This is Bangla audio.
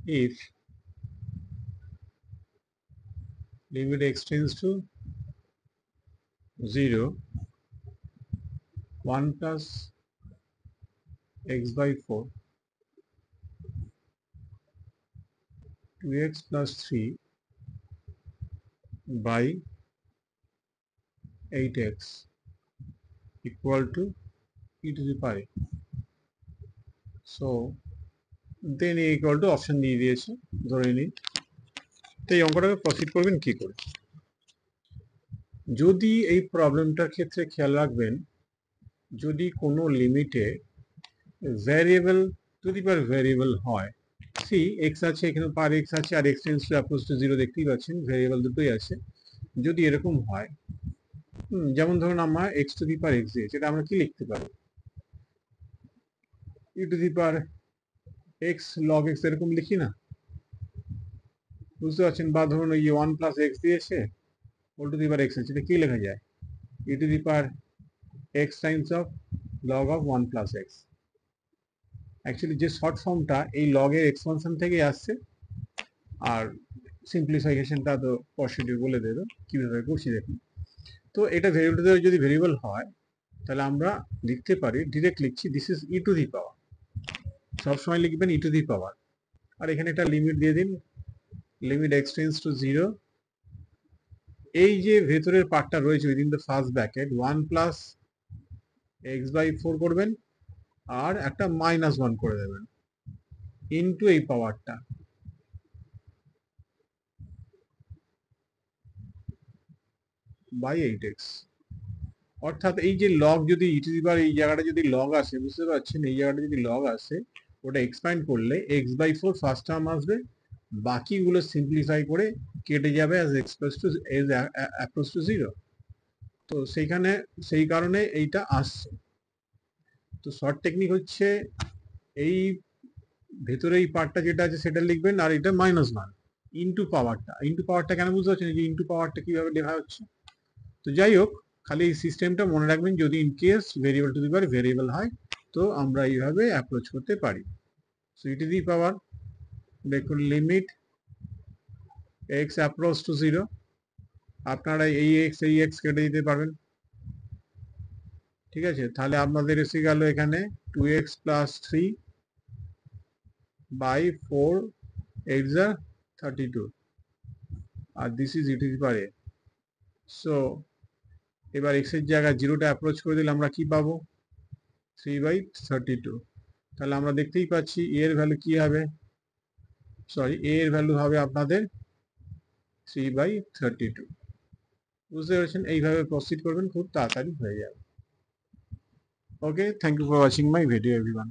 if limit x tends to 0, 1 plus x by 4, 2x plus 3 by 8x equal to e to the power a. So then a equal to option দিয়ে দিয়েছে ধরে নিন। তো এই অঙ্কটাকে প্রসিড করবেন কি করে? যদি এই প্রবলেমটার ক্ষেত্রে খেয়াল রাখবেন, যদি কোনো লিমিটে variable to the power variable হয়, সি এক্স আছে, এখানে পার এক্স আছে, আর x tends to approach to 0 দেখতেই পাচ্ছেন, ভ্যারিয়েবল দুটোই আছে। যদি এরকম হয়, যেমন ধরুন আমরা x to the power x দিয়েছি, এটা আমরা কি লিখতে পারি? E to the power x log x এরকম লিখি না? বুঝতে পারছেন? বা ধরুন ওই 1 প্লাস এক্স দিয়েছে, whole to the power x আছে, এটা কি লেখা যায়? E to the power x times of log of 1 plus x. Actually যে শর্ট ফর্মটা এই লগের এক্সপানশন থেকেই আসছে, আর সিম্পলিফিকেশনটা তো পশ্চিমে বলে দেবে কিভাবে করছি দেখুন। তো এটা ভেরিয়েবলটা যদি ভেরিয়েবল হয়, তাহলে আমরা লিখতে পারি, ডিরেক্ট লিখছি, this is e to the power. সবসময় লিখবেন ই টু দি পাওয়ার, আর এখানে একটা লিমিট দিয়ে দিন, লিমিট এক্স টেন্ডস টু 0। এই যে ভেতরের পার্টটা রয়েছে within the first bracket 1 plus x by 4 করবেন, আর একটা -1 করে দেবেন ইনটু এই পাওয়ারটা বাই 8x। অর্থাৎ এই যে লগ যদি ই টু দি পাওয়ার এই জায়গাটা যদি লগ আসে, বুঝতে পারছেন, এই জায়গাটা যদি লগ আসে, ওটা এক্সপ্যান্ড করলে এক্স বাই 4 ফার্স্ট টার্ম আসবে, বাকিগুলো সিম্পলিফাই করে কেটে যাবে as express to edge approach to 0। তো সেইখানে সেই কারণে এইটা আসছে। তো শর্ট টেকনিক হচ্ছে এই ভেতরে এই পার্টটা যেটা আছে সেটা লিখবেন, আর এটা -1 ইনটু পাওয়ারটা কেন বুঝতে পারছেন যে ইনটু পাওয়ারটা কিভাবে লেখা হচ্ছে? তো যাই হোক, খালি এই সিস্টেমটা মনে রাখবেন, যদি in case variable two the power variable হয়, তো আমরা এইভাবে অ্যাপ্রোচ করতে পারি। সো ই টু দি পাওয়ার, দেখুন লিমিট এক্স অ্যাপ্রোচ টু 0, আপনারা এই এক্স কেটে দিতে পারবেন, ঠিক আছে? তাহলে আপনাদের এসে গেল এখানে 2x প্লাস 3 বাই 4 8 যা 32, আর this is e to the power a। So এবার এক্স এর জায়গায় 0টা অ্যাপ্রোচ করে দিলে আমরা কি পাবো? 3/32। তাহলে আমরা দেখতেই পাচ্ছি এর ভ্যালু কি হবে, সরি এর ভ্যালু হবে আপনাদের 3/32। বুঝতে পেরেছেন? এইভাবে প্রসিড করবেন, খুব তাড়াতাড়ি হয়ে যাবে। Okay, thank you for watching my video everyone.